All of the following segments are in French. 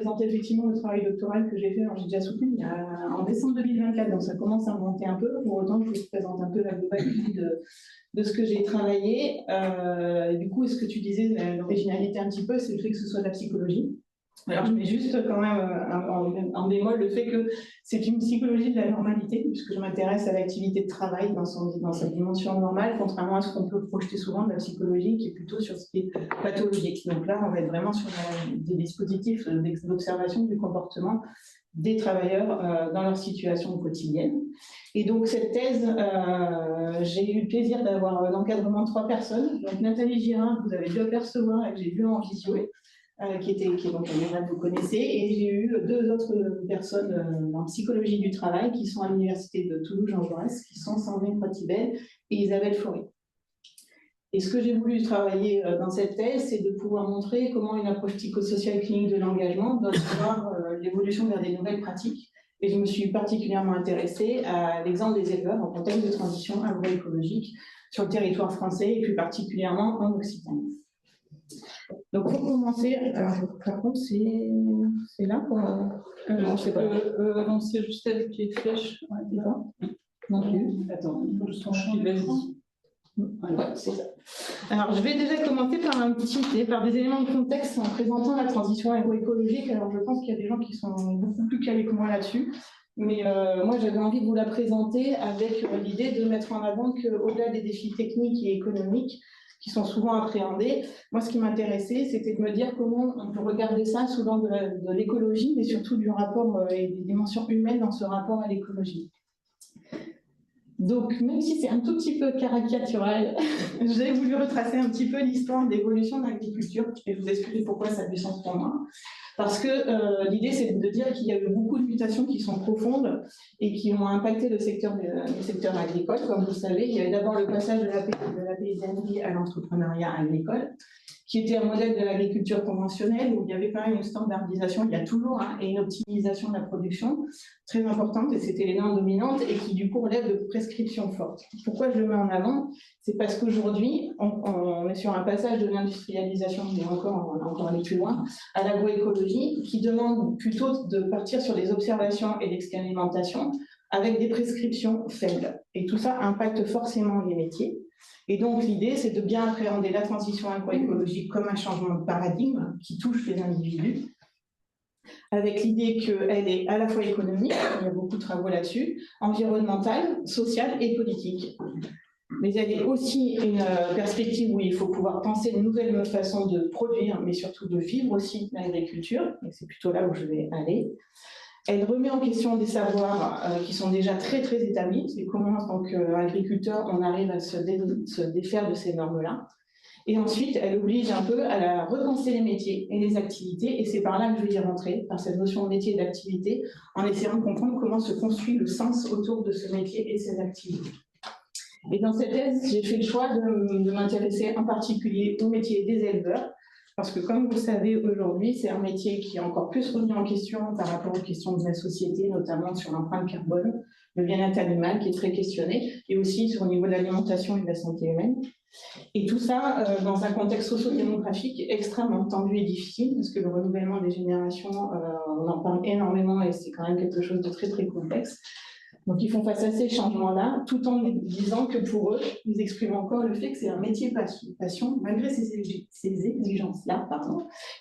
présenter effectivement le travail doctoral que j'ai fait, j'ai déjà soutenu en décembre 2024, donc ça commence à monter un peu. Pour autant, je vous présente un peu la globalité de ce que j'ai travaillé. Du coup, ce que tu disais, l'originalité un petit peu, c'est le fait que ce soit de la psychologie. Alors, je mets juste quand même en bémol le fait que c'est une psychologie de la normalité, puisque je m'intéresse à l'activité de travail dans sa dimension normale, contrairement à ce qu'on peut projeter souvent de la psychologie, qui est plutôt sur ce qui est pathologique. Donc là, on va être vraiment sur des dispositifs d'observation du comportement des travailleurs dans leur situation quotidienne. Et donc, cette thèse, j'ai eu le plaisir d'avoir l'encadrement de 3 personnes. Donc, Nathalie Girin, que vous avez dû apercevoir et que j'ai vu en visio, qui est donc déjà vous connaissez, et j'ai eu 2 autres personnes en psychologie du travail qui sont à l'université de Toulouse Jean Jaurès, qui sont Sandrine Pratibel et Isabelle Fauré. Et ce que j'ai voulu travailler dans cette thèse, c'est de pouvoir montrer comment une approche psychosociale clinique de l'engagement doit avoir l'évolution vers des nouvelles pratiques. Et je me suis particulièrement intéressée à l'exemple des éleveurs en contexte de transition agroécologique sur le territoire français et plus particulièrement en Occitanie. Donc, pour commencer, alors, par contre, c'est là pour. Non, je sais pas. Avancer juste avec les flèches. Ouais, non plus. Attends, il faut que je change. Ouais, c'est ça. Alors, je vais déjà commencer par des éléments de contexte en présentant la transition agroécologique. Alors, je pense qu'il y a des gens qui sont beaucoup plus calés que moi là-dessus. Mais moi, j'avais envie de vous la présenter avec l'idée de mettre en avant qu'au-delà des défis techniques et économiques, qui sont souvent appréhendés. Moi, ce qui m'intéressait, c'était de me dire comment on peut regarder ça sous l'angle de l'écologie, mais surtout du rapport et des dimensions humaines dans ce rapport à l'écologie. Donc, même si c'est un tout petit peu caricatural, j'ai voulu retracer un petit peu l'histoire d'évolution de l'agriculture et vous expliquer pourquoi ça a du sens pour moi. Parce que l'idée, c'est de dire qu'il y a eu beaucoup de mutations qui sont profondes et qui ont impacté le secteur agricole. Comme vous le savez, il y avait d'abord le passage de la paysannerie à l'entrepreneuriat agricole, qui était un modèle de l'agriculture conventionnelle où il y avait quand même une standardisation, il y a toujours, et une optimisation de la production très importante, et c'était les normes dominantes, et qui du coup relève de prescriptions fortes. Pourquoi je le mets en avant? C'est parce qu'aujourd'hui, on est sur un passage de l'industrialisation, mais on va encore aller plus loin, à l'agroécologie, qui demande plutôt de partir sur des observations et l'expérimentation avec des prescriptions faibles. Et tout ça impacte forcément les métiers. Et donc, l'idée, c'est de bien appréhender la transition agroécologique comme un changement de paradigme qui touche les individus, avec l'idée qu'elle est à la fois économique, il y a beaucoup de travaux là-dessus, environnementale, sociale et politique. Mais elle est aussi une perspective où il faut pouvoir penser de nouvelles façons de produire, mais surtout de vivre aussi l'agriculture, et c'est plutôt là où je vais aller. Elle remet en question des savoirs qui sont déjà très très établis, c'est comment en tant qu'agriculteur on arrive à se défaire de ces normes-là. Et ensuite, elle oblige un peu à repenser les métiers et les activités, et c'est par là que je vais y rentrer, par cette notion de métier et d'activité, en essayant de comprendre comment se construit le sens autour de ce métier et ses activités. Et dans cette thèse, j'ai fait le choix de m'intéresser en particulier au métier des éleveurs, parce que comme vous le savez aujourd'hui, c'est un métier qui est encore plus remis en question par rapport aux questions de la société, notamment sur l'empreinte carbone, le bien-être animal qui est très questionné, et aussi sur le niveau de l'alimentation et de la santé humaine. Et tout ça dans un contexte socio-démographique extrêmement tendu et difficile, parce que le renouvellement des générations, on en parle énormément et c'est quand même quelque chose de très très complexe. Donc, ils font face à ces changements-là, tout en disant que pour eux, ils expriment encore le fait que c'est un métier passion, malgré ces exigences-là.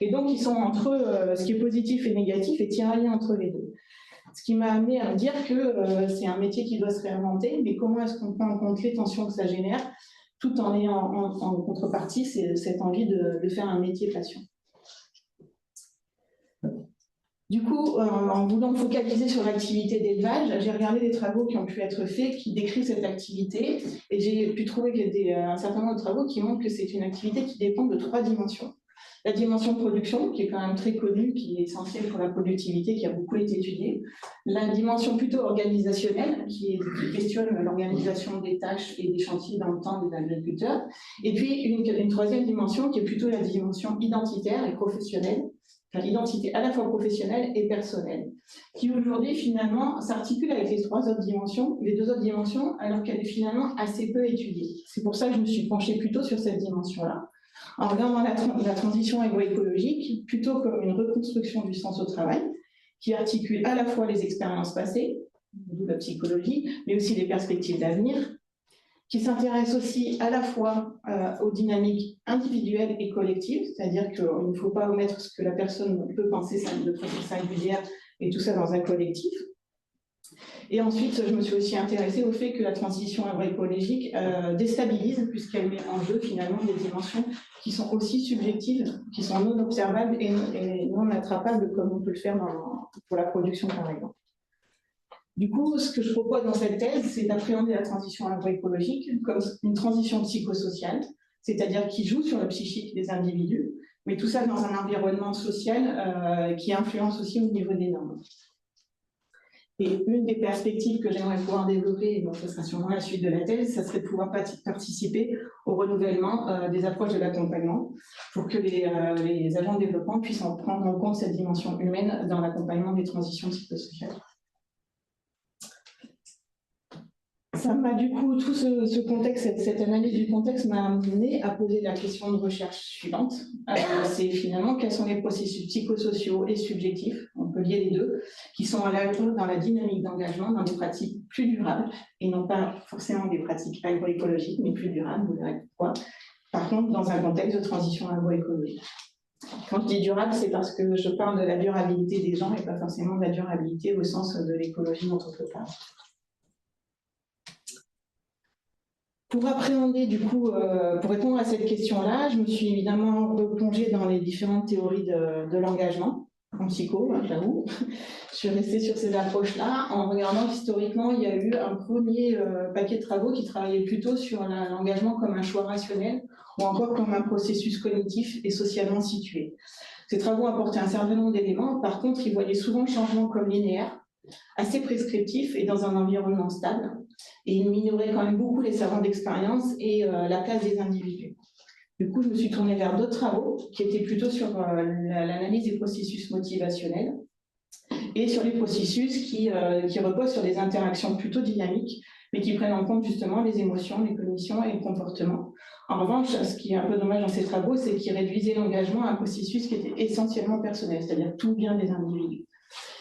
Et donc, ils sont entre ce qui est positif et négatif et tiraillés entre les deux. Ce qui m'a amené à me dire que c'est un métier qui doit se réinventer, mais comment est-ce qu'on prend en compte les tensions que ça génère, tout en ayant en contrepartie cette envie de faire un métier passion. Du coup, en voulant me focaliser sur l'activité d'élevage, j'ai regardé des travaux qui ont pu être faits, qui décrivent cette activité, et j'ai pu trouver qu'il y a un certain nombre de travaux qui montrent que c'est une activité qui dépend de 3 dimensions. La dimension de production, qui est quand même très connue, qui est essentielle pour la productivité, qui a beaucoup été étudiée. La dimension plutôt organisationnelle, qui questionne l'organisation des tâches et des chantiers dans le temps des agriculteurs. Et puis une 3e dimension, qui est plutôt la dimension identitaire et professionnelle, enfin, l'identité à la fois professionnelle et personnelle, qui aujourd'hui finalement s'articule avec les 2 autres dimensions, alors qu'elle est finalement assez peu étudiée. C'est pour ça que je me suis penchée plutôt sur cette dimension-là, en regardant la transition agroécologique plutôt comme une reconstruction du sens au travail, qui articule à la fois les expériences passées, d'où la psychologie, mais aussi les perspectives d'avenir, qui s'intéresse aussi à la fois aux dynamiques individuelles et collectives, c'est-à-dire qu'il ne faut pas omettre ce que la personne peut penser de façon singulière et tout ça dans un collectif. Et ensuite, je me suis aussi intéressée au fait que la transition agroécologique déstabilise, puisqu'elle met en jeu finalement des dimensions qui sont aussi subjectives, qui sont non observables et non attrapables, comme on peut le faire pour la production, par exemple. Du coup, ce que je propose dans cette thèse, c'est d'appréhender la transition agroécologique comme une transition psychosociale, c'est-à-dire qui joue sur le psychique des individus, mais tout ça dans un environnement social qui influence aussi au niveau des normes. Et une des perspectives que j'aimerais pouvoir développer, et donc ce sera sûrement la suite de la thèse, ça serait de pouvoir participer au renouvellement des approches de l'accompagnement pour que les agents de développement puissent en prendre en compte cette dimension humaine dans l'accompagnement des transitions psychosociales. Ça m'a du coup, tout ce contexte, cette analyse du contexte m'a amené à poser la question de recherche suivante. C'est finalement quels sont les processus psychosociaux et subjectifs, on peut lier les deux, qui sont à la fois dans la dynamique d'engagement, dans des pratiques plus durables, et non pas forcément des pratiques agroécologiques, mais plus durables, vous verrez pourquoi. Par contre, dans un contexte de transition agroécologique. Quand je dis durable, c'est parce que je parle de la durabilité des gens et pas forcément de la durabilité au sens de l'écologie dont on peut parler. Pour appréhender, du coup, pour répondre à cette question-là, je me suis évidemment replongée dans les différentes théories de l'engagement, en psycho, j'avoue. Je suis restée sur ces approches-là, en regardant qu'historiquement, il y a eu un premier paquet de travaux qui travaillaient plutôt sur l'engagement comme un choix rationnel, ou encore comme un processus cognitif et socialement situé. Ces travaux apportaient un certain nombre d'éléments, par contre, ils voyaient souvent le changement comme linéaire, assez prescriptif et dans un environnement stable. Et il minorait quand même beaucoup les savants d'expérience et la place des individus. Du coup, je me suis tournée vers d'autres travaux qui étaient plutôt sur l'analyse des processus motivationnels et sur les processus qui reposent sur des interactions plutôt dynamiques, mais qui prennent en compte justement les émotions, les cognitions et le comportement. En revanche, ce qui est un peu dommage dans ces travaux, c'est qu'ils réduisaient l'engagement à un processus qui était essentiellement personnel, c'est-à-dire tout bien des individus.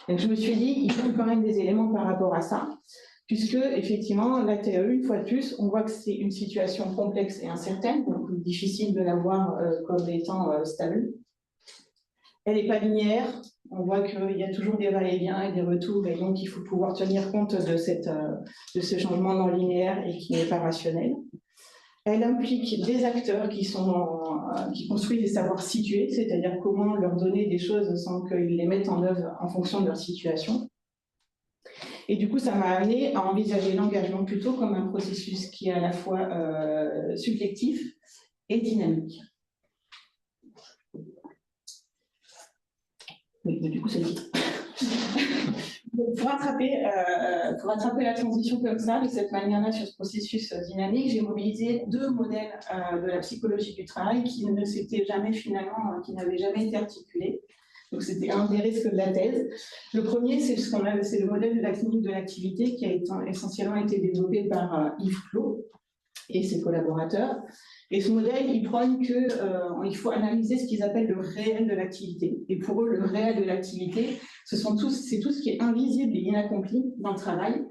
Donc je me suis dit, il faut quand même des éléments par rapport à ça, puisque effectivement, la TAE, une fois de plus, on voit que c'est une situation complexe et incertaine, donc difficile de la voir comme étant stable. Elle n'est pas linéaire, on voit qu'il y a toujours des va-et-vient et des retours, et donc il faut pouvoir tenir compte de ce changement non linéaire et qui n'est pas rationnel. Elle implique des acteurs qui construisent des savoirs situés, c'est-à-dire comment leur donner des choses sans qu'ils les mettent en œuvre en fonction de leur situation. Et du coup, ça m'a amené à envisager l'engagement plutôt comme un processus qui est à la fois subjectif et dynamique. Oui, mais du coup, c'est le titre. Pour rattraper la transition comme ça, de cette manière-là, sur ce processus dynamique, j'ai mobilisé deux modèles de la psychologie du travail qui ne s'étaient jamais finalement, qui n'avaient jamais été articulés. Donc c'était un des risques de la thèse. Le premier, c'est le modèle de la clinique de l'activité qui a essentiellement été développé par Yves Clos et ses collaborateurs. Et ce modèle, il prône qu'il faut analyser ce qu'ils appellent le réel de l'activité. Et pour eux, le réel de l'activité, c'est tout ce qui est invisible et inaccompli dans le travail.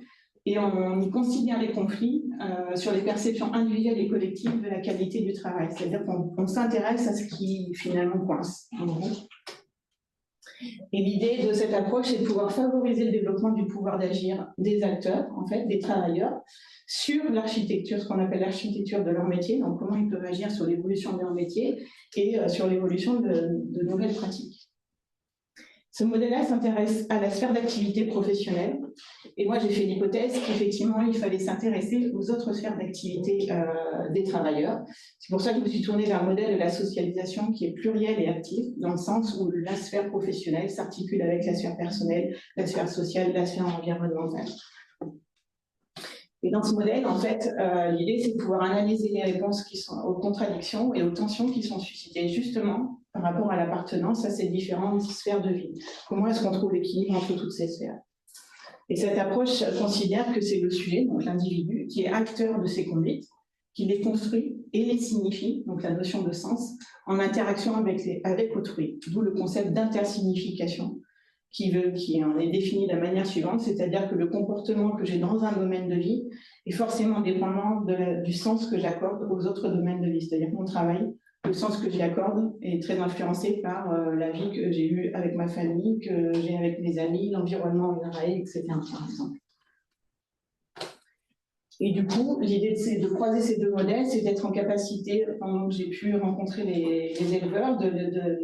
Et on y considère les conflits sur les perceptions individuelles et collectives de la qualité du travail. C'est-à-dire qu'on s'intéresse à ce qui finalement coince, en gros. Et l'idée de cette approche, c'est de pouvoir favoriser le développement du pouvoir d'agir des acteurs, en fait, des travailleurs, sur l'architecture, ce qu'on appelle l'architecture de leur métier, donc comment ils peuvent agir sur l'évolution de leur métier et sur l'évolution de nouvelles pratiques. Ce modèle-là s'intéresse à la sphère d'activité professionnelle. Et moi, j'ai fait l'hypothèse qu'effectivement, il fallait s'intéresser aux autres sphères d'activité des travailleurs. C'est pour ça que je me suis tournée vers un modèle de la socialisation qui est pluriel et actif, dans le sens où la sphère professionnelle s'articule avec la sphère personnelle, la sphère sociale, la sphère environnementale. Et dans ce modèle, en fait, l'idée, c'est de pouvoir analyser les réponses qui sont aux contradictions et aux tensions qui sont suscitées justement par rapport à l'appartenance à ces différentes sphères de vie. Comment est-ce qu'on trouve l'équilibre entre toutes ces sphères? Et cette approche considère que c'est le sujet, donc l'individu, qui est acteur de ses conduites, qui les construit et les signifie, donc la notion de sens, en interaction avec autrui, d'où le concept d'intersignification, qui en est défini de la manière suivante, c'est-à-dire que le comportement que j'ai dans un domaine de vie est forcément dépendant du sens que j'accorde aux autres domaines de vie, c'est-à-dire mon travail, le sens que j'y accorde est très influencé par la vie que j'ai eue avec ma famille, que j'ai avec mes amis, l'environnement où je travaille, etc., par exemple. Et du coup, l'idée de croiser ces deux modèles, c'est d'être en capacité, pendant que j'ai pu rencontrer les éleveurs, de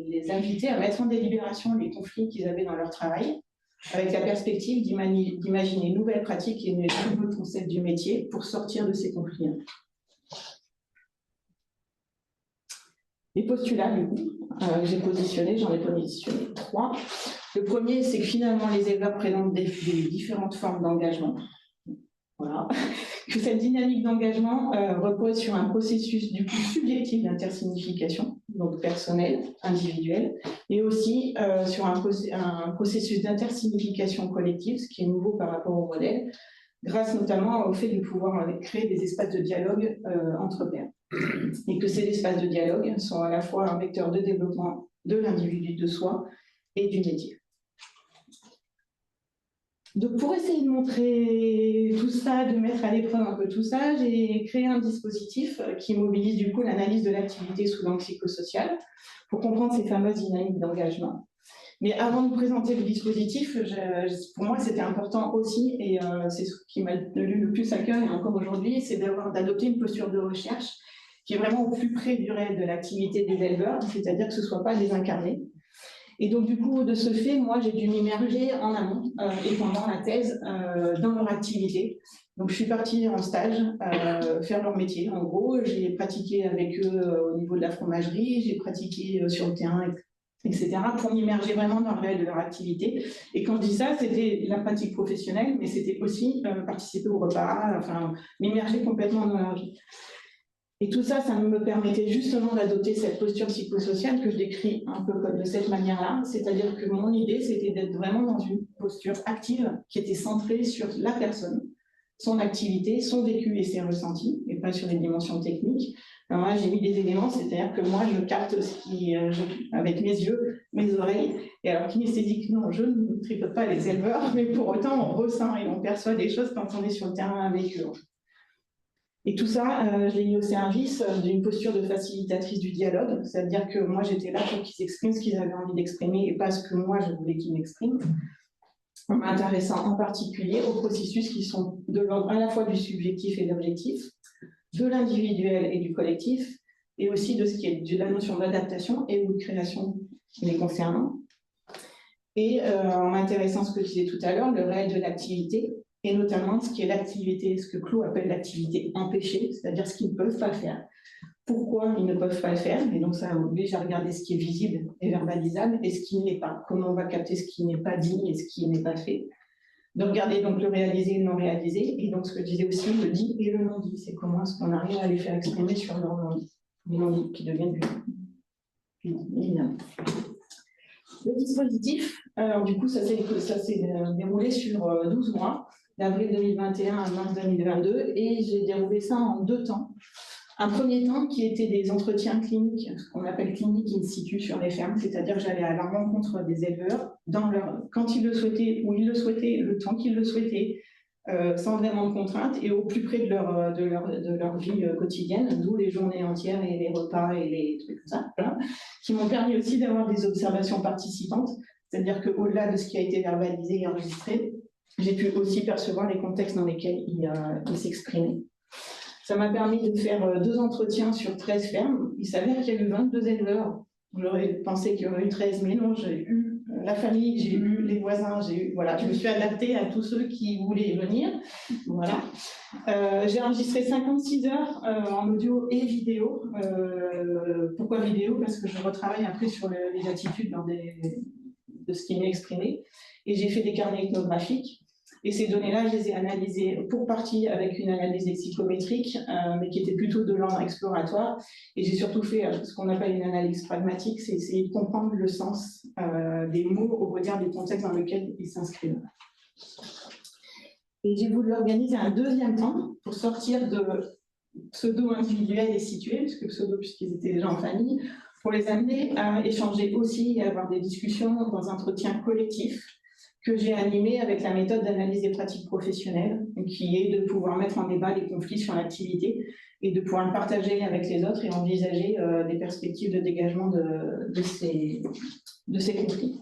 les inviter à mettre en délibération les conflits qu'ils avaient dans leur travail, avec la perspective d'imaginer une nouvelle pratique et une nouveau concept du métier pour sortir de ces conflits. Les postulats, du coup, j'en ai positionné 3. Le premier, c'est que finalement, les éleveurs présentent des différentes formes d'engagement. Voilà. Que cette dynamique d'engagement repose sur un processus du coup subjectif d'intersignification, donc personnel, individuel, et aussi sur un processus d'intersignification collective, ce qui est nouveau par rapport au modèle, grâce notamment au fait de pouvoir créer des espaces de dialogue entre pairs. Et que ces espaces de dialogue sont à la fois un vecteur de développement de l'individu de soi et du métier. Donc, pour essayer de montrer tout ça, de mettre à l'épreuve un peu tout ça, j'ai créé un dispositif qui mobilise du coup l'analyse de l'activité sous l'angle psychosocial pour comprendre ces fameuses dynamiques d'engagement. Mais avant de présenter le dispositif, pour moi, c'était important aussi, et c'est ce qui m'a tenu le plus à cœur, et encore aujourd'hui, c'est d'adopter une posture de recherche qui est vraiment au plus près du réel de l'activité des éleveurs, c'est-à-dire que ce ne soit pas désincarné. Et donc, du coup, de ce fait, moi, j'ai dû m'immerger en amont et pendant la thèse dans leur activité. Donc, je suis partie en stage faire leur métier. En gros, j'ai pratiqué avec eux au niveau de la fromagerie, j'ai pratiqué sur le terrain, etc., pour m'immerger vraiment dans le réel de leur activité. Et quand je dis ça, c'était la pratique professionnelle, mais c'était aussi participer au repas, enfin, m'immerger complètement dans leur vie. Et tout ça, ça me permettait justement d'adopter cette posture psychosociale que je décris un peu de cette manière-là. C'est-à-dire que mon idée, c'était d'être vraiment dans une posture active qui était centrée sur la personne, son activité, son vécu et ses ressentis, et pas sur les dimensions techniques. Alors là, j'ai mis des éléments, c'est-à-dire que moi, je capte avec mes yeux, mes oreilles, et alors kinesthésiquement, je ne tripote pas les éleveurs, mais pour autant, on ressent et on perçoit des choses quand on est sur le terrain avec eux. Et tout ça, je l'ai mis au service d'une posture de facilitatrice du dialogue, c'est-à-dire que moi, j'étais là pour qu'ils expriment ce qu'ils avaient envie d'exprimer et pas ce que moi, je voulais qu'ils m'expriment, en m'intéressant en particulier aux processus qui sont de l'ordre à la fois du subjectif et de l'objectif, de l'individuel et du collectif, et aussi de ce qui est de la notion d'adaptation et de création les concernant. Et en m'intéressant à ce que je disais tout à l'heure, le réel de l'activité, et notamment ce qui est l'activité, ce que Clot appelle l'activité empêchée, c'est-à-dire ce qu'ils ne peuvent pas faire. Pourquoi ils ne peuvent pas le faire? Et donc ça oblige à regarder ce qui est visible et verbalisable et ce qui ne l'est pas. Comment on va capter ce qui n'est pas dit et ce qui n'est pas fait. De regarder donc le réalisé et le non réalisé. Et donc ce que je disais aussi, le dit et le non dit. C'est comment est-ce qu'on arrive à les faire exprimer sur leur non dit. Les non dits qui deviennent évidemment. Le dispositif, alors du coup, ça s'est déroulé sur 12 mois, d'avril 2021 à mars 2022, et j'ai déroulé ça en 2 temps. Un premier temps qui était des entretiens cliniques, ce qu'on appelle cliniques in situ sur les fermes, c'est-à-dire que j'allais à la rencontre des éleveurs quand ils le souhaitaient, où ils le souhaitaient, le temps qu'ils le souhaitaient, sans vraiment de contraintes et au plus près de leur vie quotidienne, d'où les journées entières et les repas et les trucs comme ça, voilà, qui m'ont permis aussi d'avoir des observations participantes, c'est-à-dire qu'au-delà de ce qui a été verbalisé et enregistré, j'ai pu aussi percevoir les contextes dans lesquels ils s'exprimaient. Ça m'a permis de faire 2 entretiens sur 13 fermes. Il s'avère qu'il y a eu 22 éleveurs. J'aurais pensé qu'il y aurait eu 13, mais non, j'ai eu la famille, j'ai eu les voisins, voilà, je me suis adaptée à tous ceux qui voulaient venir. Voilà. J'ai enregistré 56 heures en audio et vidéo. Pourquoi vidéo? Parce que je retravaille après sur les attitudes de ce qui m'est exprimé. Et j'ai fait des carnets ethnographiques. Et ces données-là, je les ai analysées pour partie avec une analyse lexicométrique, mais qui était plutôt de l'ordre exploratoire. Et j'ai surtout fait ce qu'on appelle une analyse pragmatique, c'est essayer de comprendre le sens des mots au regard des contextes dans lesquels ils s'inscrivent. Et j'ai voulu organiser un 2e temps pour sortir pseudo-individuels et situés, puisque pseudo puisqu'ils étaient déjà en famille, pour les amener à échanger aussi et à avoir des discussions dans un entretien collectif que j'ai animé avec la méthode d'analyse des pratiques professionnelles, qui est de pouvoir mettre en débat les conflits sur l'activité et de pouvoir le partager avec les autres et envisager des perspectives de dégagement de ces conflits.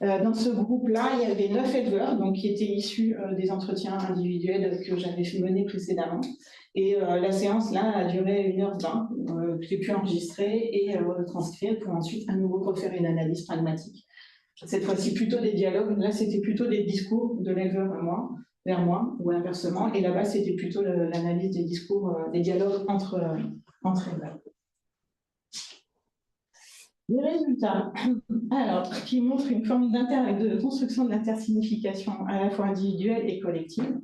Dans ce groupe-là, il y avait 9 éleveurs donc, qui étaient issus des entretiens individuels que j'avais menés précédemment. Et la séance là a duré 1h20, que j'ai pu enregistrer et transcrire pour ensuite à nouveau refaire une analyse pragmatique. Cette fois-ci plutôt des dialogues, là c'était plutôt des discours de l'éleveur vers moi ou inversement, et là-bas c'était plutôt l'analyse des discours, des dialogues entre éleveurs. Les résultats, alors, qui montrent une forme de construction de l'intersignification à la fois individuelle et collective.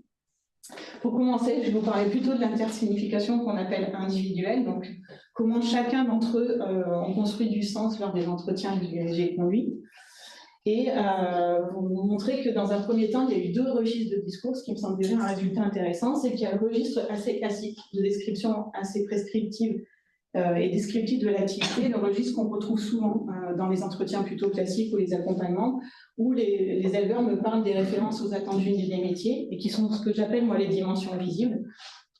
Pour commencer, je vais vous parler plutôt de l'intersignification qu'on appelle individuelle, donc comment chacun d'entre eux ont construit du sens lors des entretiens que j'ai conduits. Et vous montrer que dans un premier temps, il y a eu 2 registres de discours, ce qui me semble déjà un résultat intéressant, c'est qu'il y a le registre assez classique de description assez prescriptive et descriptif de l'activité, le registre qu'on retrouve souvent dans les entretiens plutôt classiques ou les accompagnements, où les éleveurs me parlent des références aux attendus des métiers et qui sont ce que j'appelle moi les dimensions visibles.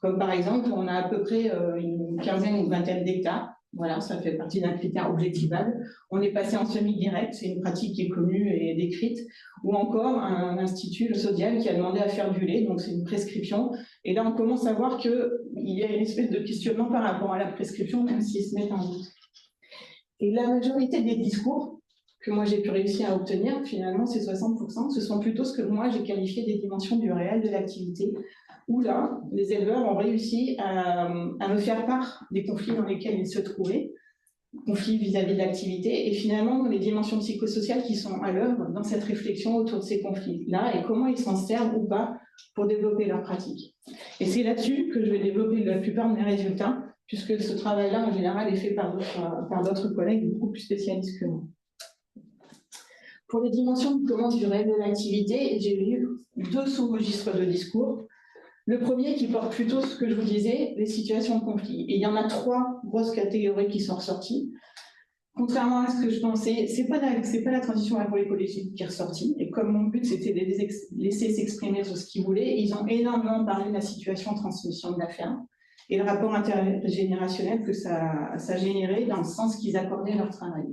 Comme par exemple, on a à peu près une quinzaine ou vingtaine d'hectares. Voilà, ça fait partie d'un critère objectivable. On est passé en semi-direct, c'est une pratique qui est connue et décrite. Ou encore un institut, le Sodial, qui a demandé à faire du lait, donc c'est une prescription. Et là, on commence à voir qu'il y a une espèce de questionnement par rapport à la prescription, même s'ils se mettent en doute. Et la majorité des discours que moi j'ai pu réussir à obtenir, finalement, c'est 60%, ce sont plutôt ce que moi j'ai qualifié des dimensions du réel de l'activité, où là, les éleveurs ont réussi à me faire part des conflits dans lesquels ils se trouvaient, conflits vis-à-vis de l'activité, et finalement les dimensions psychosociales qui sont à l'œuvre dans cette réflexion autour de ces conflits-là, et comment ils s'en servent ou pas pour développer leur pratique. Et c'est là-dessus que je vais développer la plupart de mes résultats, puisque ce travail-là, en général, est fait par d'autres collègues beaucoup plus spécialistes que moi. Pour les dimensions de commande du réel de l'activité, j'ai eu 2 sous-registres de discours. Le premier qui porte plutôt ce que je vous disais, les situations de conflit. Et il y en a 3 grosses catégories qui sont ressorties. Contrairement à ce que je pensais, c'est pas la transition agroécologique qui est ressortie. Et comme mon but c'était de les laisser s'exprimer sur ce qu'ils voulaient, ils ont énormément parlé de la situation de transmission de la ferme et le rapport intergénérationnel que ça générait dans le sens qu'ils accordaient leur travail.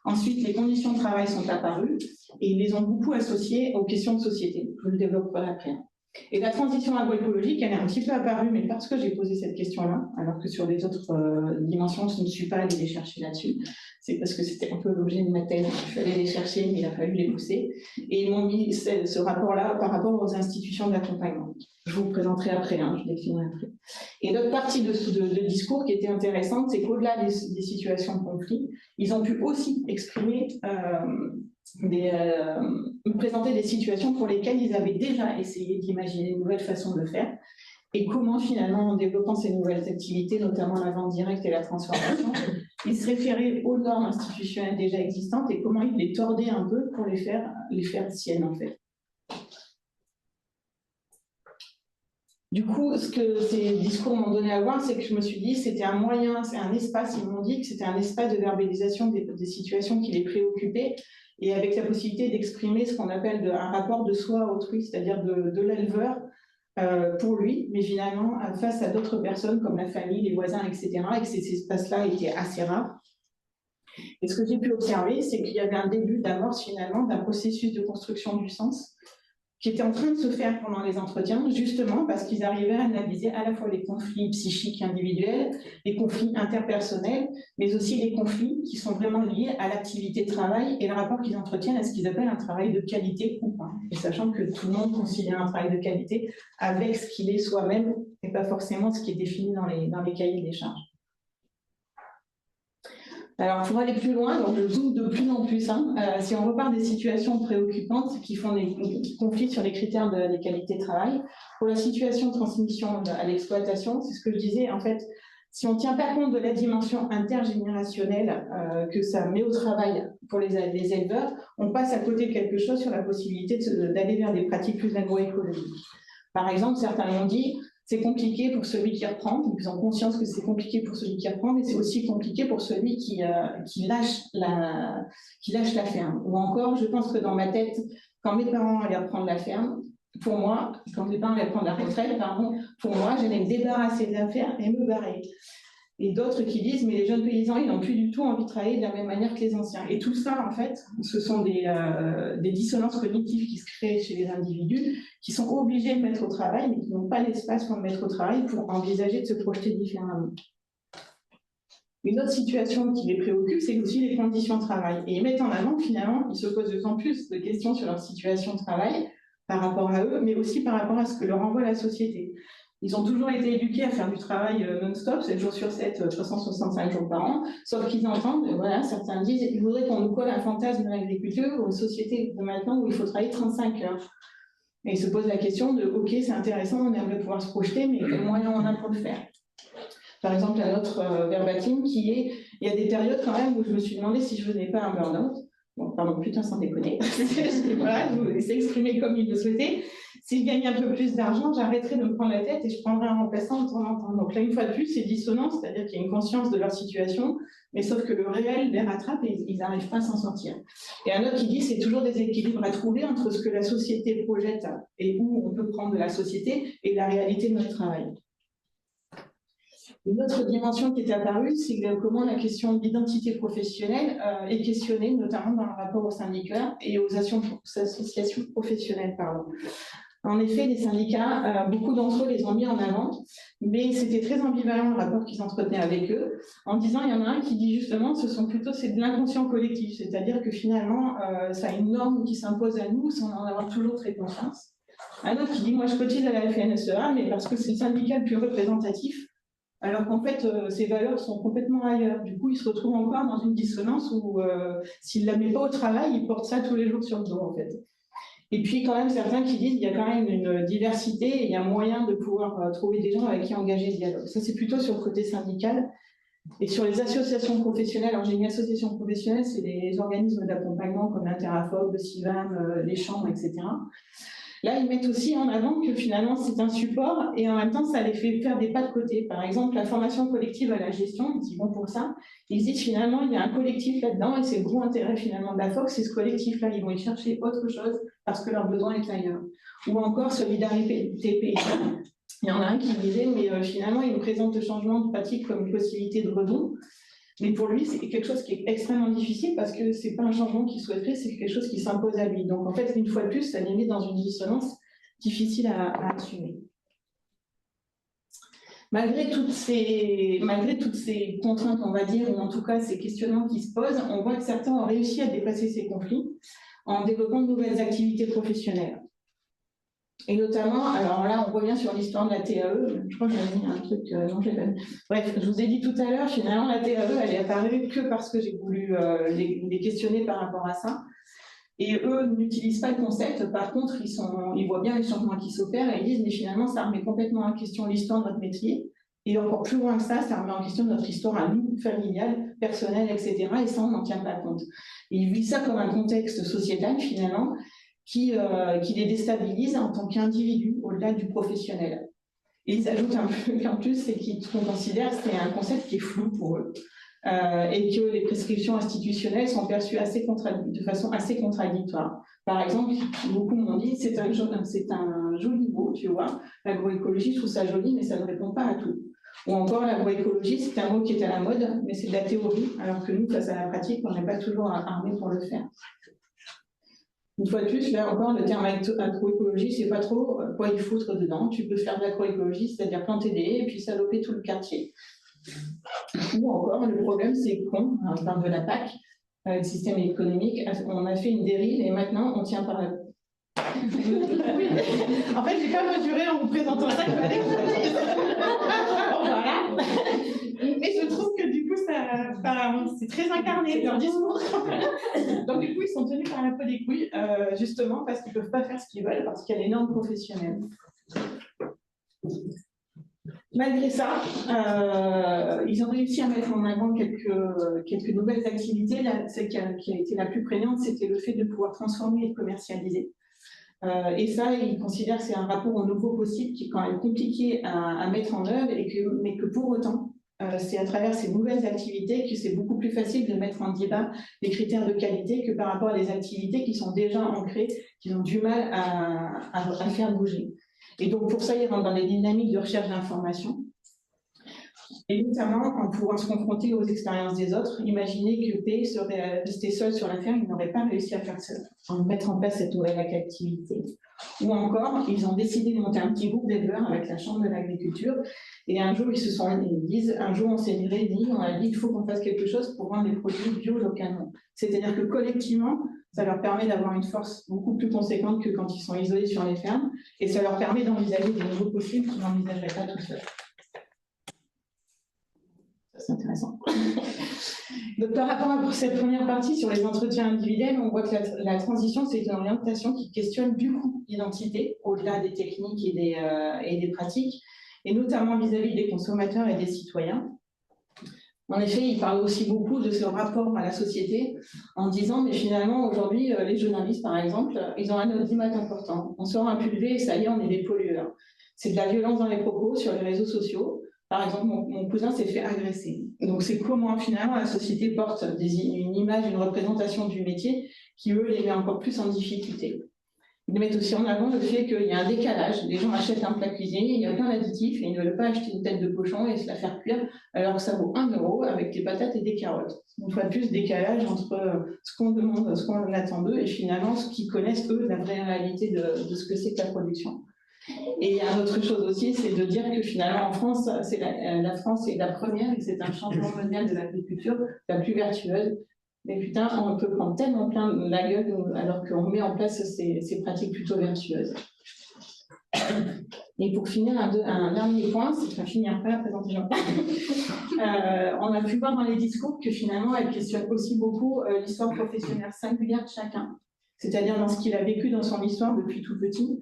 Ensuite, les conditions de travail sont apparues et ils les ont beaucoup associées aux questions de société. Je le développerai après. Et la transition agroécologique, elle est un petit peu apparue, mais parce que j'ai posé cette question-là, alors que sur les autres dimensions, je ne suis pas allée les chercher là-dessus. C'est parce que c'était un peu l'objet de ma thèse, il fallait les chercher, mais il a fallu les pousser. Et ils m'ont mis ce rapport-là par rapport aux institutions d'accompagnement. Je vous présenterai après, je déclinerai après. Et l'autre partie de discours qui était intéressante, c'est qu'au-delà des situations de conflit, ils ont pu aussi exprimer présenter des situations pour lesquelles ils avaient déjà essayé d'imaginer une nouvelle façon de le faire et comment finalement en développant ces nouvelles activités, notamment la vente directe et la transformation, ils se référaient aux normes institutionnelles déjà existantes et comment ils les tordaient un peu pour les faire siennes en fait. Du coup, ce que ces discours m'ont donné à voir, c'est que je me suis dit c'était un moyen, c'est un espace, ils m'ont dit que c'était un espace de verbalisation des situations qui les préoccupaient et avec la possibilité d'exprimer ce qu'on appelle un rapport de soi à autrui, c'est-à-dire de l'éleveur pour lui, mais finalement face à d'autres personnes comme la famille, les voisins, etc. et que ces espaces-là étaient assez rares. Et ce que j'ai pu observer, c'est qu'il y avait un début d'amorce finalement d'un processus de construction du sens qui était en train de se faire pendant les entretiens, justement parce qu'ils arrivaient à analyser à la fois les conflits psychiques individuels, les conflits interpersonnels, mais aussi les conflits qui sont vraiment liés à l'activité de travail et le rapport qu'ils entretiennent à ce qu'ils appellent un travail de qualité ou pas. Et sachant que tout le monde considère un travail de qualité avec ce qu'il est soi-même et pas forcément ce qui est défini dans les cahiers des charges. Alors, pour aller plus loin, donc je zoome de plus en plus. Si on repart des situations préoccupantes qui conflict sur les critères des qualités de travail, pour la situation de transmission à l'exploitation, c'est ce que je disais, en fait, si on ne tient pas compte de la dimension intergénérationnelle que ça met au travail pour les éleveurs, on passe à côté de quelque chose sur la possibilité d'aller vers des pratiques plus agroécologiques. Par exemple, certains m'ont dit, c'est compliqué pour celui qui reprend, donc ils ont conscience que c'est compliqué pour celui qui reprend, mais c'est aussi compliqué pour celui qui lâche la ferme. Ou encore, je pense que dans ma tête, quand mes parents allaient reprendre la ferme, pour moi, quand mes parents allaient prendre la retraite, pardon, pour moi, j'allais me débarrasser des affaires et me barrer. Et d'autres qui disent, mais les jeunes paysans, ils n'ont plus du tout envie de travailler de la même manière que les anciens. Et tout ça, en fait, ce sont des dissonances cognitives qui se créent chez les individus, qui sont obligés de mettre au travail, mais qui n'ont pas l'espace pour mettre au travail pour envisager de se projeter différemment. Une autre situation qui les préoccupe, c'est aussi les conditions de travail. Et ils mettent en avant, finalement, ils se posent de plus en plus de questions sur leur situation de travail par rapport à eux, mais aussi par rapport à ce que leur envoie la société. Ils ont toujours été éduqués à faire du travail non-stop, 7 jours sur 7, 365 jours par an, sauf qu'ils entendent, voilà, certains disent, ils voudraient qu'on nous colle un fantasme de l'agriculture ou une société de maintenant où il faut travailler 35 heures. Et ils se posent la question de, ok, c'est intéressant, on aimerait pouvoir se projeter, mais quels moyens on a pour le faire? Par exemple, un autre verbatim qui est, il y a des périodes quand même où je me suis demandé si je venais pas un burn-out. Bon, pardon, putain, sans déconner. Voilà, je vous laisse exprimer comme il le souhaitait. Si je gagnais un peu plus d'argent, j'arrêterais de me prendre la tête et je prendrais un remplaçant de temps en temps. Donc là, une fois de plus, c'est dissonant, c'est-à-dire qu'il y a une conscience de leur situation, mais sauf que le réel les rattrape et ils n'arrivent pas à s'en sortir. Et un autre qui dit, c'est toujours des équilibres à trouver entre ce que la société projette et où on peut prendre de la société et la réalité de notre travail. Une autre dimension qui est apparue, c'est comment la question de l'identité professionnelle est questionnée, notamment dans le rapport aux syndicats et aux associations professionnelles. En effet, les syndicats, beaucoup d'entre eux les ont mis en avant, mais c'était très ambivalent le rapport qu'ils entretenaient avec eux, en disant, il y en a un qui dit justement, c'est de l'inconscient collectif, c'est-à-dire que finalement, ça a une norme qui s'impose à nous sans en avoir toujours très conscience. Un autre qui dit, moi je cotise à la FNSEA, mais parce que c'est le syndicat le plus représentatif, alors qu'en fait, ces valeurs sont complètement ailleurs. Du coup, il se retrouve encore dans une dissonance où, s'il ne la met pas au travail, il porte ça tous les jours sur le dos, en fait. Et puis, quand même, certains qui disent qu'il y a quand même une diversité et il y a moyen de pouvoir trouver des gens avec qui engager ce dialogue. Ça, c'est plutôt sur le côté syndical. Et sur les associations professionnelles, alors j'ai une association professionnelle, c'est les organismes d'accompagnement comme l'Interafob, le CIVAM, les chambres, etc. Là, ils mettent aussi en avant que finalement, c'est un support et en même temps, ça les fait faire des pas de côté. Par exemple, la formation collective à la gestion, ils y vont pour ça. Ils disent finalement, il y a un collectif là-dedans et c'est le gros intérêt finalement de la FOC, c'est ce collectif-là. Ils vont y chercher autre chose parce que leur besoin est ailleurs. Ou encore, solidarité paysanne. Il y en a un qui disait, mais finalement, il nous présente le changement de pratique comme une possibilité de rebond. Mais pour lui, c'est quelque chose qui est extrêmement difficile parce que ce n'est pas un changement qu'il souhaiterait, c'est quelque chose qui s'impose à lui. Donc en fait, une fois de plus, ça les met dans une dissonance difficile à assumer. Malgré toutes ces contraintes, on va dire, ou en tout cas ces questionnements qui se posent, on voit que certains ont réussi à dépasser ces conflits en développant de nouvelles activités professionnelles. Et notamment, alors là, on revient sur l'histoire de la TAE. Je crois que j'avais mis un truc. Non, j'ai pas mis. Bref, je vous ai dit tout à l'heure, finalement, la TAE, elle est apparue que parce que j'ai voulu les questionner par rapport à ça. Et eux n'utilisent pas le concept. Par contre, ils voient bien les changements qui s'opèrent et ils disent, mais finalement, ça remet complètement en question l'histoire de notre métier. Et encore plus loin que ça remet en question notre histoire à nous, familiale, personnelle, etc. Et ça, on n'en tient pas compte. Et ils vivent ça comme un contexte sociétal, finalement, qui les déstabilise en tant qu'individu au-delà du professionnel. Et ils ajoutent un peu qu'en plus, c'est qu'on considère que c'est un concept qui est flou pour eux et que les prescriptions institutionnelles sont perçues de façon assez contradictoire. Par exemple, beaucoup m'ont dit c'est un joli mot, tu vois, l'agroécologie, je trouve ça joli, mais ça ne répond pas à tout. Ou encore, l'agroécologie, c'est un mot qui est à la mode, mais c'est de la théorie, alors que nous, face à la pratique, on n'est pas toujours armés pour le faire. Une fois de plus, là encore, le terme agroécologie, c'est pas trop quoi y foutre dedans. Tu peux faire de l'agroécologie, c'est-à-dire planter des haies et puis saloper tout le quartier. Ou encore, le problème, c'est qu'on parle de la PAC, le système économique, on a fait une dérive et maintenant, on tient par la... En fait, j'ai pas mesuré en vous présentant ça qu'il fallait que voilà. Mais je trouve que du coup, c'est très incarné leur discours. Donc du coup, ils sont tenus par la peau des couilles, justement parce qu'ils ne peuvent pas faire ce qu'ils veulent, parce qu'il y a les normes professionnelles. Malgré ça, ils ont réussi à mettre en avant quelques nouvelles activités. Celle qui a été la plus prégnante, c'était le fait de pouvoir transformer et de commercialiser. Et ça, ils considèrent que c'est un rapport au nouveau possible qui est quand même compliqué à mettre en œuvre, mais que pour autant, c'est à travers ces nouvelles activités que c'est beaucoup plus facile de mettre en débat les critères de qualité que par rapport à des activités qui sont déjà ancrées, qui ont du mal à faire bouger. Et donc, pour ça, ils rentrent dans les dynamiques de recherche d'information. Et notamment, en pouvant se confronter aux expériences des autres, imaginez que P serait resté seul sur la ferme, il n'aurait pas réussi à mettre en place cette nouvelle activité. Ou encore, ils ont décidé de monter un petit groupe d'éleveurs avec la Chambre de l'agriculture, et un jour, ils disent, un jour, on s'est réunis, on a dit qu'il faut qu'on fasse quelque chose pour vendre des produits bio localement. C'est-à-dire que collectivement, ça leur permet d'avoir une force beaucoup plus conséquente que quand ils sont isolés sur les fermes, et ça leur permet d'envisager des nouveaux possibles qu'ils n'envisageraient pas tout seuls. C'est intéressant. Donc, par rapport à cette première partie sur les entretiens individuels, on voit que la transition, c'est une orientation qui questionne du coup l'identité, au-delà des techniques et des pratiques, et notamment vis-à-vis des consommateurs et des citoyens. En effet, il parle aussi beaucoup de ce rapport à la société en disant, mais finalement, aujourd'hui, les journalistes, par exemple, ils ont un audimat important. On sort un PV et ça y est, on est des pollueurs. C'est de la violence dans les propos sur les réseaux sociaux. Par exemple, mon cousin s'est fait agresser. Donc, c'est comment, finalement, la société porte une image, une représentation du métier qui, eux, les met encore plus en difficulté. Ils mettent aussi en avant le fait qu'il y a un décalage. Les gens achètent un plat cuisinier, il y a plein d'additifs et ils ne veulent pas acheter une tête de cochon et se la faire cuire alors que ça vaut 1 € avec des patates et des carottes. Une fois de plus, décalage entre ce qu'on demande, ce qu'on attend d'eux et finalement ce qu'ils connaissent, eux, la vraie réalité de ce que c'est que la production. Et il y a une autre chose aussi, c'est de dire que finalement en France, la France est la première et c'est un changement mondial de l'agriculture la plus vertueuse. Mais putain, on peut prendre tellement plein la gueule alors qu'on met en place ces pratiques plutôt vertueuses. Et pour finir, un dernier point, c'est que finir après la présentation. On a pu voir dans les discours que finalement, elle questionne aussi beaucoup l'histoire professionnelle singulière de chacun, c'est-à-dire dans ce qu'il a vécu dans son histoire depuis tout petit.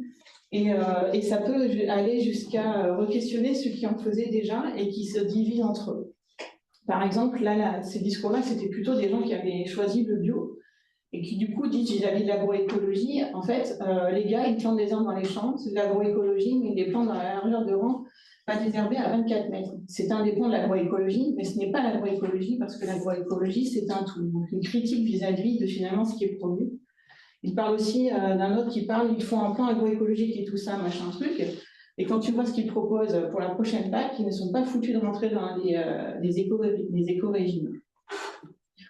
Et ça peut aller jusqu'à re-questionner ceux qui en faisaient déjà et qui se divisent entre eux. Par exemple, là, ces discours-là, c'était plutôt des gens qui avaient choisi le bio et qui, du coup, disent vis-à-vis de l'agroécologie, en fait, les gars, ils plantent des arbres dans les champs, c'est de l'agroécologie, mais ils les plantent dans la largeur de rang, pas désherbés à 24 mètres. C'est un des points de l'agroécologie, mais ce n'est pas l'agroécologie parce que l'agroécologie, c'est un tout. Donc, une critique vis-à-vis de finalement ce qui est promu. Il parle aussi d'un autre qui parle, il faut un plan agroécologique et tout ça, machin truc. Et quand tu vois ce qu'ils proposent pour la prochaine PAC, ils ne sont pas foutus de rentrer dans des éco-régimes.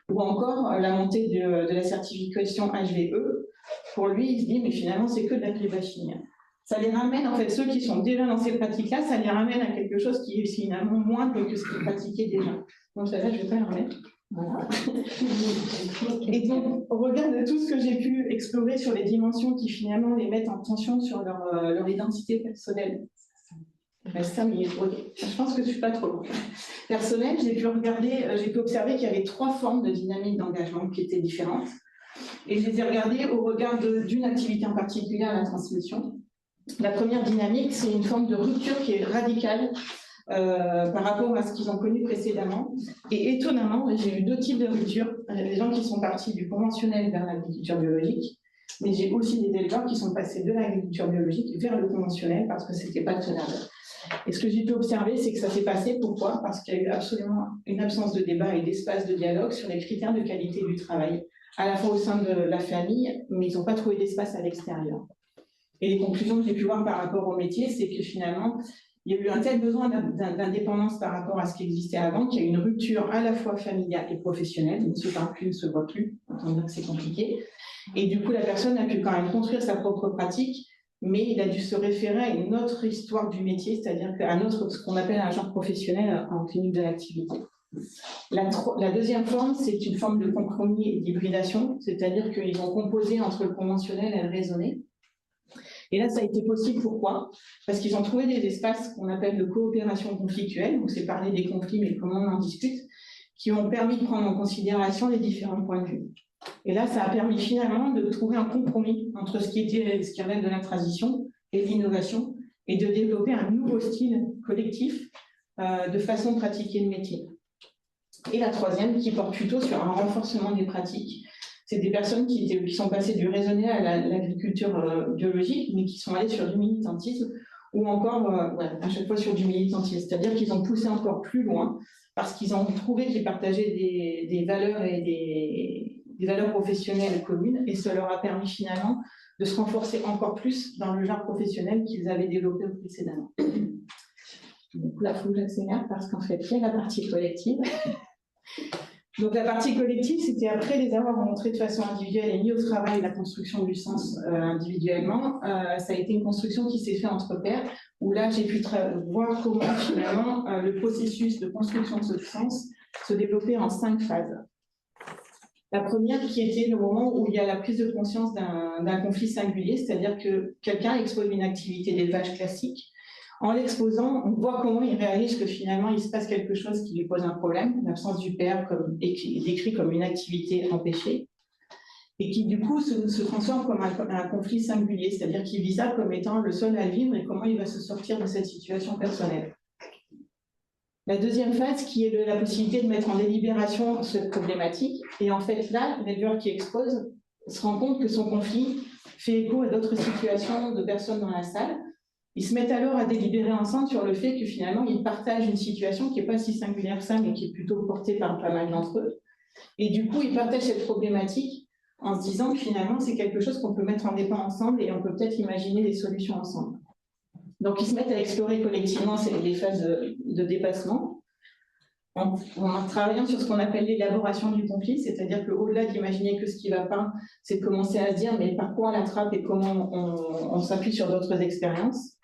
Ou encore la montée de la certification HVE. Pour lui, il se dit, mais finalement, c'est que de l'agribashing. Ça les ramène, en fait, ceux qui sont déjà dans ces pratiques-là, ça les ramène à quelque chose qui est finalement moindre que ce qu'ils pratiquaient déjà. Donc, ça, là, je ne vais pas le remettre. Voilà. Et donc, au regard de tout ce que j'ai pu explorer sur les dimensions qui finalement les mettent en tension sur leur identité personnelle, il reste 5 minutes. Okay. Je pense que je ne suis pas trop loin. Personnelle, j'ai pu observer qu'il y avait 3 formes de dynamique d'engagement qui étaient différentes. Et je les ai regardées au regard d'une activité en particulier, la transmission. La première dynamique, c'est une forme de rupture qui est radicale par rapport à ce qu'ils ont connu précédemment. Et étonnamment, j'ai eu 2 types de ruptures. Il y a des gens qui sont partis du conventionnel vers l'agriculture biologique, mais j'ai aussi des éleveurs qui sont passés de l'agriculture biologique vers le conventionnel parce que ce n'était pas tenable. Et ce que j'ai pu observer, c'est que ça s'est passé. Pourquoi? Parce qu'il y a eu absolument une absence de débat et d'espace de dialogue sur les critères de qualité du travail, à la fois au sein de la famille, mais ils n'ont pas trouvé d'espace à l'extérieur. Et les conclusions que j'ai pu voir par rapport au métier, c'est que finalement, il y a eu un tel besoin d'indépendance par rapport à ce qui existait avant qu'il y a eu une rupture à la fois familiale et professionnelle. Ils ne se parlent plus, ne se voient plus. On entend bien que c'est compliqué. Et du coup, la personne a pu quand même construire sa propre pratique, mais il a dû se référer à une autre histoire du métier, c'est-à-dire à ce qu'on appelle un genre professionnel en clinique de l'activité. La deuxième forme, c'est une forme de compromis et d'hybridation, c'est-à-dire qu'ils ont composé entre le conventionnel et le raisonné. Et là, ça a été possible, pourquoi? Parce qu'ils ont trouvé des espaces qu'on appelle de coopération conflictuelle, donc c'est parler des conflits, mais comment on en discute, qui ont permis de prendre en considération les différents points de vue. Et là, ça a permis finalement de trouver un compromis entre ce qui relève de la transition et de l'innovation, et de développer un nouveau style collectif de façon de pratiquer le métier. Et la troisième, qui porte plutôt sur un renforcement des pratiques, c'est des personnes qui sont passées du raisonné à l'agriculture biologique, mais qui sont allées sur du militantisme, ou encore à chaque fois sur du militantisme. C'est-à-dire qu'ils ont poussé encore plus loin, parce qu'ils ont trouvé qu'ils partageaient des valeurs et des valeurs professionnelles communes, et ça leur a permis finalement de se renforcer encore plus dans le genre professionnel qu'ils avaient développé précédemment. Du coup, là, il faut que j'accélère parce qu'en fait, il y a la partie collective. Donc, la partie collective, c'était après les avoir montrés de façon individuelle et mis au travail la construction du sens individuellement. Ça a été une construction qui s'est faite entre pairs, où là, j'ai pu voir comment, finalement, le processus de construction de ce sens se développait en 5 phases. La première qui était le moment où il y a la prise de conscience d'un conflit singulier, c'est-à-dire que quelqu'un expose une activité d'élevage classique. En l'exposant, on voit comment il réalise que finalement, il se passe quelque chose qui lui pose un problème, l'absence du père décrit comme une activité empêchée, et qui du coup se transforme comme un conflit singulier, c'est-à-dire qu'il vit ça comme étant le seul à vivre et comment il va se sortir de cette situation personnelle. La deuxième phase, qui est de la possibilité de mettre en délibération cette problématique, et en fait là, l'éleveur qui expose se rend compte que son conflit fait écho à d'autres situations de personnes dans la salle. Ils se mettent alors à délibérer ensemble sur le fait que finalement, ils partagent une situation qui n'est pas si singulière que ça, mais qui est plutôt portée par pas mal d'entre eux. Et du coup, ils partagent cette problématique en se disant que finalement, c'est quelque chose qu'on peut mettre en débat ensemble et on peut peut-être imaginer des solutions ensemble. Donc, ils se mettent à explorer collectivement les phases de dépassement en travaillant sur ce qu'on appelle l'élaboration du conflit, c'est-à-dire qu'au-delà d'imaginer que ce qui ne va pas, c'est de commencer à se dire mais par quoi on l'attrape et comment on s'appuie sur d'autres expériences.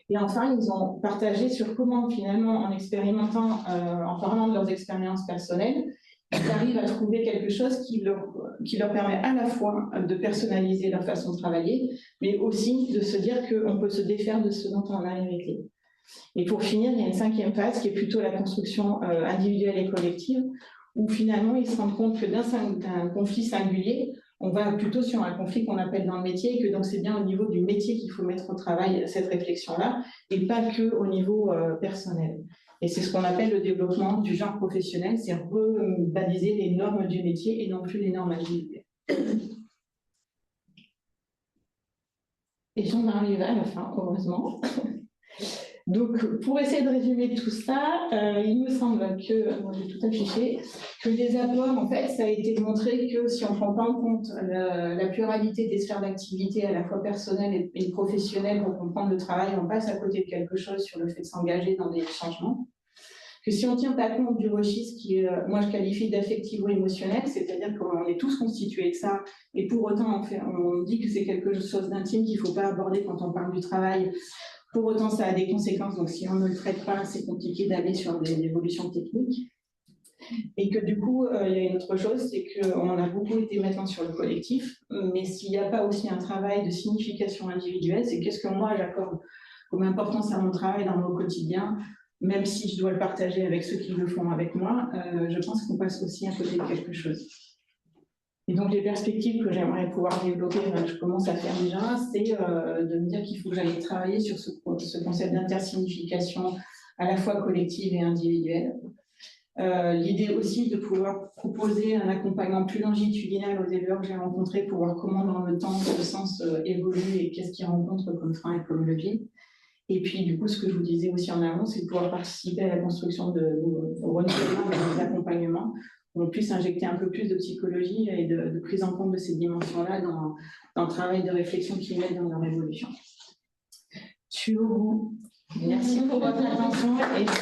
Et enfin, ils ont partagé sur comment, finalement, en expérimentant, en parlant de leurs expériences personnelles, ils arrivent à trouver quelque chose qui leur permet à la fois de personnaliser leur façon de travailler, mais aussi de se dire qu'on peut se défaire de ce dont on a hérité. Et pour finir, il y a une 5e phase qui est plutôt la construction individuelle et collective, où finalement, ils se rendent compte que d'un conflit singulier, on va plutôt sur un conflit qu'on appelle dans le métier, et que donc c'est bien au niveau du métier qu'il faut mettre au travail cette réflexion-là, et pas que au niveau personnel. Et c'est ce qu'on appelle le développement du genre professionnel, c'est rebaliser les normes du métier et non plus les normes individuelles. Et j'en arrive à la fin, heureusement. Donc, pour essayer de résumer tout ça, il me semble que, moi j'ai tout affiché, que les apports, en fait, ça a été de montrer que si on ne prend pas en compte la pluralité des sphères d'activité, à la fois personnelles et professionnelles, pour comprendre le travail, on passe à côté de quelque chose sur le fait de s'engager dans des changements. Que si on ne tient pas compte du registre qui est, moi je qualifie d'affectivo-émotionnel, c'est-à-dire qu'on est tous constitués de ça, et pour autant on dit que c'est quelque chose d'intime qu'il ne faut pas aborder quand on parle du travail. Pour autant, ça a des conséquences, donc si on ne le traite pas, c'est compliqué d'aller sur des évolutions techniques. Et que du coup, il y a une autre chose, c'est qu'on a beaucoup été maintenant sur le collectif, mais s'il n'y a pas aussi un travail de signification individuelle, c'est qu'est-ce que moi j'accorde comme importance à mon travail dans mon quotidien, même si je dois le partager avec ceux qui le font avec moi, je pense qu'on passe aussi à côté de quelque chose. Et donc, les perspectives que j'aimerais pouvoir développer, je commence à faire déjà, c'est de me dire qu'il faut que j'aille travailler sur ce concept d'intersignification à la fois collective et individuelle. L'idée aussi de pouvoir proposer un accompagnement plus longitudinal aux éleveurs que j'ai rencontrés pour voir comment dans le temps le sens évolue et qu'est-ce qu'ils rencontrent comme frein et comme levier. Et puis, du coup, ce que je vous disais aussi en amont, c'est de pouvoir participer à la construction au renouvellement des accompagnements, on puisse injecter un peu plus de psychologie et de prise en compte de ces dimensions-là dans le travail de réflexion qu'ils mettent dans leur évolution. Je suis au bout. Merci pour votre attention.